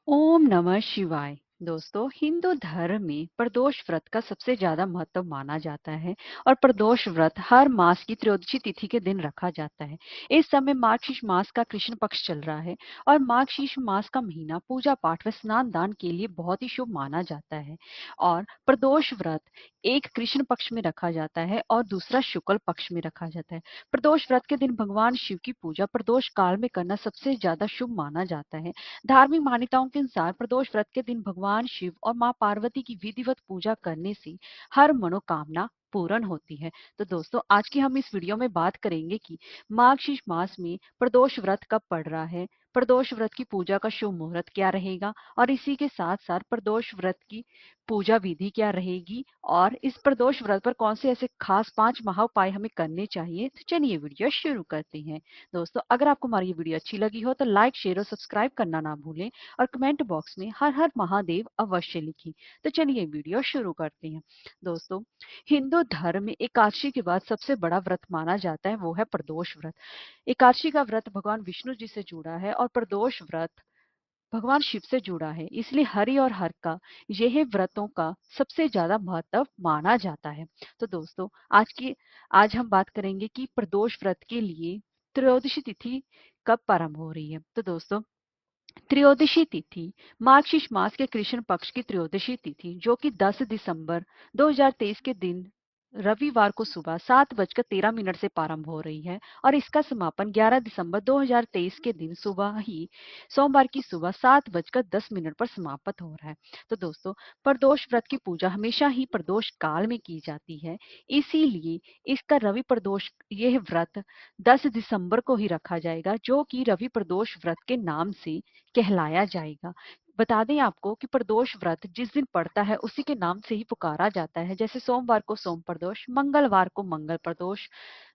ओम नमः शिवाय। दोस्तों, हिंदू धर्म में प्रदोष व्रत का सबसे ज्यादा महत्व माना जाता है और प्रदोष व्रत हर मास की त्रयोदशी तिथि के दिन रखा जाता है। इस समय मार्गशीर्ष मास का कृष्ण पक्ष चल रहा है और मार्गशीर्ष मास का महीना पूजा पाठ व स्नान दान के लिए बहुत ही शुभ माना जाता है। और प्रदोष व्रत एक कृष्ण पक्ष में रखा जाता है और दूसरा शुक्ल पक्ष में रखा जाता है। प्रदोष व्रत के दिन भगवान शिव की पूजा प्रदोष काल में करना सबसे ज्यादा शुभ माना जाता है। धार्मिक मान्यताओं के अनुसार प्रदोष व्रत के दिन भगवान शिव और मां पार्वती की विधिवत पूजा करने से हर मनोकामना पूर्ण होती है। तो दोस्तों, आज की हम इस वीडियो में बात करेंगे कि मार्गशीर्ष मास में प्रदोष व्रत कब पड़ रहा है, प्रदोष व्रत की पूजा का शुभ मुहूर्त क्या रहेगा और इसी के साथ साथ प्रदोष व्रत की पूजा विधि क्या रहेगी और इस प्रदोष व्रत पर कौन से ऐसे खास 5 महा उपाय हमें करने चाहिए। तो चलिए वीडियो शुरू करते हैं। दोस्तों, अगर आपको हमारी ये वीडियो अच्छी लगी हो तो लाइक शेयर और सब्सक्राइब करना ना भूलें और कमेंट बॉक्स में हर हर महादेव अवश्य लिखें। तो चलिए वीडियो शुरू करते हैं। दोस्तों, हिंदू धर्म में एकादशी के बाद सबसे बड़ा व्रत माना जाता है वो है प्रदोष व्रत। एकादशी का व्रत भगवान विष्णु जी से जुड़ा है और प्रदोष व्रत भगवान शिव से जुड़ा है, इसलिए हरि और हर का यह व्रतों का सबसे ज्यादा महत्व माना जाता है। तो दोस्तों, आज हम बात करेंगे कि प्रदोष व्रत के लिए त्रयोदशी तिथि कब प्रारंभ हो रही है। तो दोस्तों, त्रयोदशी तिथि मार्गशीर्ष मास के कृष्ण पक्ष की त्रयोदशी तिथि जो कि 10 दिसंबर 2023 के दिन रविवार को सुबह 7:13 से प्रारंभ हो रही है और इसका समापन 11 दिसंबर 2023 के दिन सुबह ही सोमवार की सुबह 7:10 पर समाप्त हो रहा है। तो दोस्तों, प्रदोष व्रत की पूजा हमेशा ही प्रदोष काल में की जाती है, इसीलिए इसका रवि प्रदोष यह व्रत 10 दिसंबर को ही रखा जाएगा जो कि रवि प्रदोष व्रत के नाम से कहलाया जाएगा। बता दें आपको कि प्रदोष व्रत जिस दिन पड़ता है उसी के नाम से ही पुकारा जाता है। जैसे सोमवार को सोम प्रदोष, मंगलवार को मंगल प्रदोष,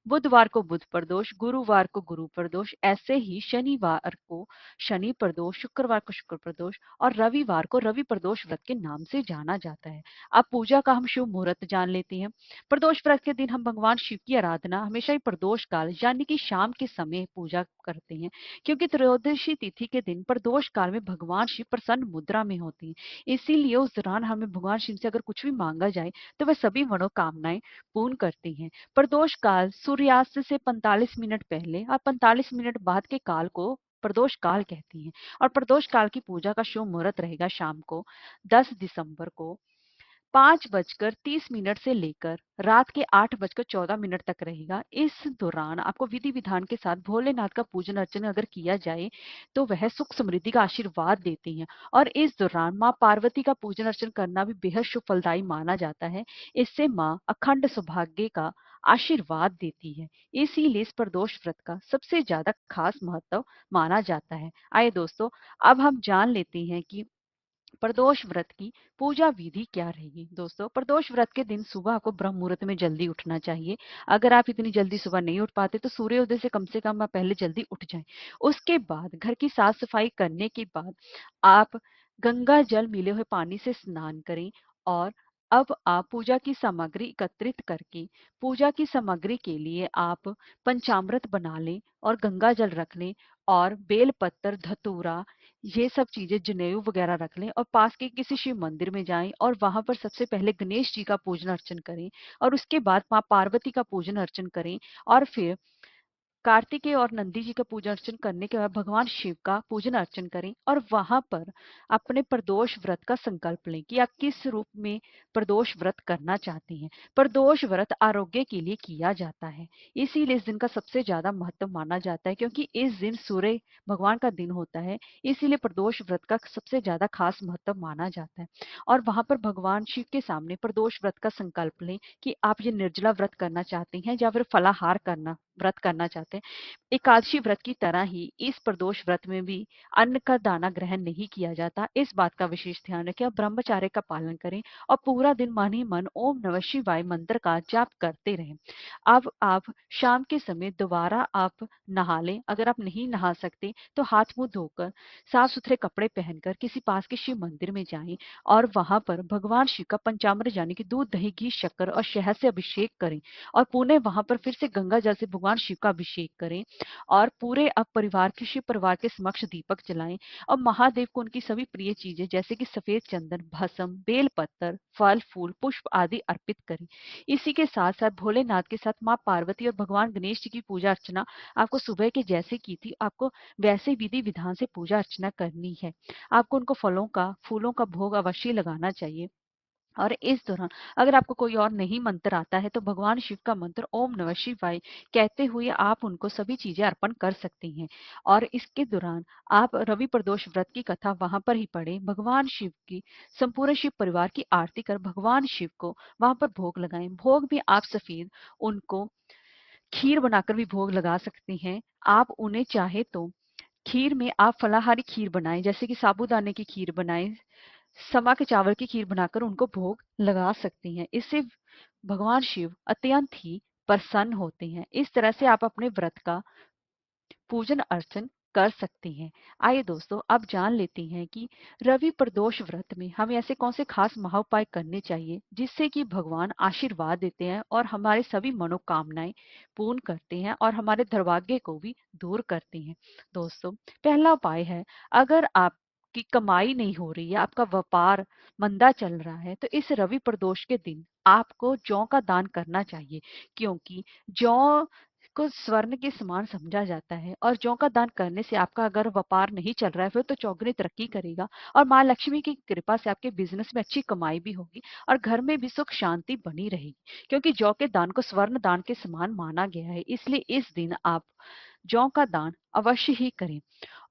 बुधवार को बुध प्रदोष, गुरुवार को गुरु प्रदोष, ऐसे ही शनिवार को शनि प्रदोष, शुक्रवार को शुक्र प्रदोष और रविवार को रवि प्रदोष व्रत के नाम से जाना जाता है। अब पूजा का हम शुभ मुहूर्त जान लेते हैं। प्रदोष व्रत के दिन हम भगवान शिव की आराधना हमेशा ही प्रदोष काल यानी कि शाम के समय पूजा करते हैं, क्योंकि त्रयोदशी तिथि के दिन प्रदोष काल में भगवान शिव प्रसन्न मुद्रा में होते हैं। इसीलिए उस दौरान हमें भगवान शिव से अगर कुछ भी मांगा जाए तो वह सभी मनोकामनाएं पूर्ण करते हैं। प्रदोष काल सूर्यास्त से 45 मिनट पहले और 45 मिनट बाद के काल को प्रदोष काल कहती हैं और प्रदोष काल की पूजा का शुभ मुहूर्त रहेगा शाम को 10 दिसंबर को 5:30 से लेकर रात के 8:14 तक रहेगा। इस दौरान आपको विधि विधान के साथ भोलेनाथ का पूजन अर्चन अगर किया जाए तो वह सुख समृद्धि का आशीर्वाद देते हैं और इस दौरान माँ पार्वती का पूजन अर्चन करना भी बेहद शुभ फलदायी माना जाता है। इससे माँ अखंड सौभाग्य का आशीर्वाद देती है, इसीलिए इस प्रदोष व्रत का सबसे ज्यादा खास महत्व माना जाता है। आइए दोस्तों, अब हम जान लेते हैं कि प्रदोष व्रत की पूजा विधि क्या रहेगी। दोस्तों, प्रदोष व्रत के दिन सुबह को ब्रह्म मुहूर्त में जल्दी उठना चाहिए। अगर आप इतनी जल्दी सुबह नहीं उठ पाते तो सूर्योदय से कम आप पहले जल्दी उठ जाएं। उसके बाद घर की साफ सफाई करने के बाद आप गंगा जल मिले हुए पानी से स्नान करें और अब आप पूजा की सामग्री एकत्रित करके पूजा की सामग्री के लिए आप पंचामृत बना लें और गंगा जल रख लें और बेल पत्र, धतूरा, ये सब चीजें, जनेऊ वगैरह रख लें और पास के किसी शिव मंदिर में जाएं और वहां पर सबसे पहले गणेश जी का पूजन अर्चन करें और उसके बाद माँ पार्वती का पूजन अर्चन करें और फिर कार्तिकेय और नंदी जी का पूजन अर्चन करने के बाद भगवान शिव का पूजन अर्चन करें और वहां पर अपने प्रदोष व्रत का संकल्प लें कि आप किस रूप में प्रदोष व्रत करना चाहते हैं। प्रदोष व्रत आरोग्य के लिए किया जाता है, इसीलिए इस दिन का सबसे ज्यादा महत्व माना जाता है, क्योंकि इस दिन सूर्य भगवान का दिन होता है, इसीलिए प्रदोष व्रत का सबसे ज्यादा खास महत्व माना जाता है। और वहां पर भगवान शिव के सामने प्रदोष व्रत का संकल्प लें कि आप ये निर्जला व्रत करना चाहते हैं या फिर फलाहार करना व्रत करना चाहते हैं। एकादशी व्रत की तरह ही इस प्रदोष व्रत में भी अन्न का दाना ग्रहण नहीं किया जाता। इस बात का विशेष ध्यान रखें, आप ब्रह्मचार्य का पालन करें और पूरा दिन मन ही मन ओम नमः शिवाय मंत्र का जाप करते रहें। अब आप शाम के समय दोबारा आप नहा लें। अगर आप नहीं नहा सकते तो हाथ मुंह धोकर साफ सुथरे कपड़े पहनकर किसी पास के शिव मंदिर में जाएं और वहां पर भगवान शिव का पंचामृत यानी कि दूध, दही, घी, शक्कर और शहद से अभिषेक करें और पुनः वहां पर फिर से गंगा जल से भगवान शिव का अभिषेक करें और पूरे अब परिवार के शिव परिवार के समक्ष दीपक जलाएं और महादेव को उनकी सभी प्रिय चीजें जैसे कि सफेद चंदन, भस्म, बेल पत्तर, फल, फूल, पुष्प आदि अर्पित करें। इसी के साथ साथ भोलेनाथ के साथ माँ पार्वती और भगवान गणेश जी की पूजा अर्चना आपको सुबह के जैसे की थी, आपको वैसे विधि विधान से पूजा अर्चना करनी है। आपको उनको फलों का, फूलों का भोग अवश्य लगाना चाहिए। और इस दौरान अगर आपको कोई और नहीं मंत्र आता है तो भगवान शिव का मंत्र ओम नमः शिवाय कहते हुए आप उनको सभी चीजें अर्पण कर सकती हैं। और इसके दौरान आप रवि प्रदोष व्रत की कथा वहां पर ही पढ़ें, भगवान शिव की संपूर्ण शिव परिवार की आरती कर भगवान शिव को वहां पर भोग लगाएं। भोग भी आप सफेद उनको खीर बनाकर भी भोग लगा सकती हैं। आप उन्हें चाहे तो खीर में आप फलाहारी खीर बनाएं, जैसे कि साबूदाने की खीर बनाएं, समा के चावल की खीर बनाकर उनको भोग लगा सकती हैं। इससे भगवान शिव अत्यंत ही प्रसन्न होते हैं। इस तरह से आप अपने व्रत का पूजन अर्चन कर सकती हैं। आइए दोस्तों अब जान लेते हैं कि रवि प्रदोष व्रत में हमें ऐसे कौन से खास महाउपाय करने चाहिए जिससे कि भगवान आशीर्वाद देते हैं और हमारे सभी मनोकामनाएं पूर्ण करते हैं और हमारे दुर्भाग्य को भी दूर करते हैं। दोस्तों पहला उपाय है, अगर आपकी कमाई नहीं हो रही है, आपका व्यापार मंदा चल रहा है, तो इस रवि प्रदोष के दिन आपको जौ का दान करना चाहिए, क्योंकि जौ को स्वर्ण के समान समझा जाता है और जौ का दान करने से आपका अगर व्यापार नहीं चल रहा है फिर तो चौगुनी तरक्की करेगा और माँ लक्ष्मी की कृपा से आपके बिजनेस में अच्छी कमाई भी होगी और घर में भी सुख शांति बनी रहेगी, क्योंकि जौ के दान को स्वर्ण दान के समान माना गया है। इसलिए इस दिन आप जौ का दान अवश्य ही करें।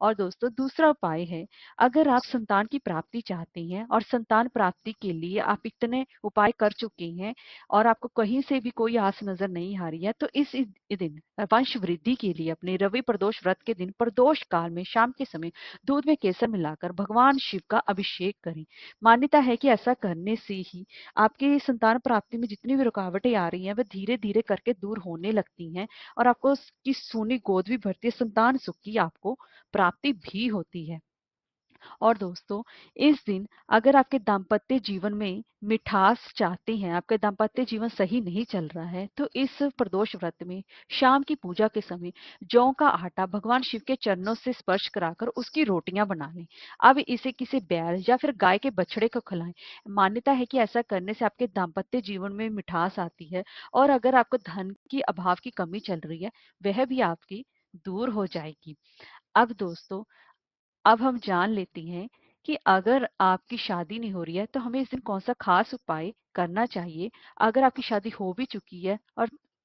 और दोस्तों दूसरा उपाय है, अगर आप संतान की प्राप्ति चाहते हैं और संतान प्राप्ति के लिए आप इतने उपाय कर चुके हैं और आपको कहीं से भी कोई आस नजर नहीं आ रही है, तो इस दिन वंश वृद्धि के लिए अपने रवि प्रदोष व्रत के दिन प्रदोष काल में शाम के समय दूध में केसर मिलाकर भगवान शिव का अभिषेक करें। मान्यता है कि ऐसा करने से ही आपकी संतान प्राप्ति में जितनी भी रुकावटें आ रही हैं वह धीरे धीरे करके दूर होने लगती हैं और आपको उसकी सोनी गोद भी भरती है, संतान सुख की आपको प्राप्ति भी होती है। और दोस्तों इस दिन अगर आपके दाम्पत्य जीवन में मिठास चाहते हैं, आपका दाम्पत्य जीवन सही नहीं चल रहा है, तो इस प्रदोष व्रत में शाम की पूजा के समय जौ का आटा भगवान शिव के चरणों से स्पर्श कराकर उसकी रोटियां बना लें। अब इसे किसी बैल या फिर गाय के बछड़े को खिलाएं। मान्यता है कि ऐसा करने से आपके दाम्पत्य जीवन में मिठास आती है और अगर आपको धन की अभाव की कमी चल रही है वह भी आपकी दूर हो जाएगी। अब दोस्तों अब हम जान लेते हैं कि अगर आपकी शादी नहीं हो रही है तो हमें इस दिन कौन सा खास उपाय करना चाहिए। अगर आपकी शादी हो भी चुकी है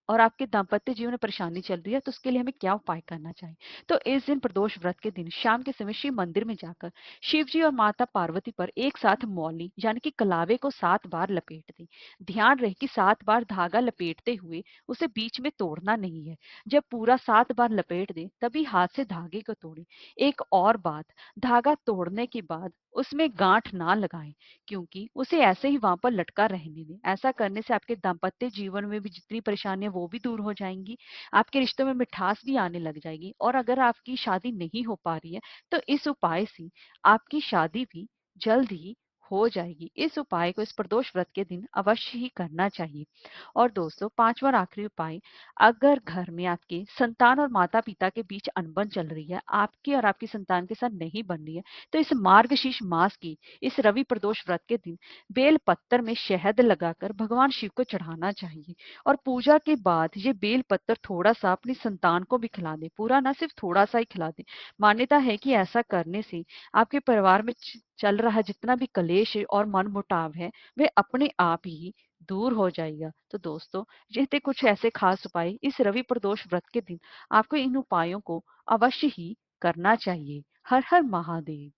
और आपके दाम्पत्य जीवन में परेशानी चल रही है तो उसके लिए हमें क्या उपाय करना चाहिए। तो इस दिन प्रदोष व्रत के दिन शाम के समय शिव मंदिर में जाकर शिव जी और माता पार्वती पर एक साथ मौली यानी कि कलावे को 7 बार लपेट दें। ध्यान रहे कि 7 बार धागा लपेटते हुए उसे बीच में तोड़ना नहीं है। जब पूरा 7 बार लपेट दें तभी हाथ से धागे को तोड़ें। एक और बात, धागा तोड़ने के बाद उसमें गांठ ना लगाएं, क्योंकि उसे ऐसे ही वहां पर लटका रहने दें। ऐसा करने से आपके दाम्पत्य जीवन में भी जितनी परेशानियां वो भी दूर हो जाएंगी, आपके रिश्तों में मिठास भी आने लग जाएगी और अगर आपकी शादी नहीं हो पा रही है तो इस उपाय से आपकी शादी भी जल्द ही हो जाएगी। इस उपाय को इस प्रदोष व्रत के दिन अवश्य ही करना चाहिए। और दोस्तों पांचवा और आखिरी उपाय, अगर घर में आपके संतान और माता पिता के बीच अनबन चल रही है, आपकी और आपकी संतान के साथ नहीं बन रही है, तो इस मार्गशीर्ष मास की इस रवि प्रदोष व्रत के दिन बेल पत्तर में शहद लगाकर भगवान शिव को चढ़ाना चाहिए और पूजा के बाद ये बेल पत्तर थोड़ा सा अपनी संतान को भी खिला दे, पूरा ना सिर्फ थोड़ा सा ही खिला दे। मान्यता है कि ऐसा करने से आपके परिवार में चल रहा जितना भी कलेश और मनमुटाव है वह अपने आप ही दूर हो जाएगा। तो दोस्तों ये थे कुछ ऐसे खास उपाय, इस रवि प्रदोष व्रत के दिन आपको इन उपायों को अवश्य ही करना चाहिए। हर हर महादेव।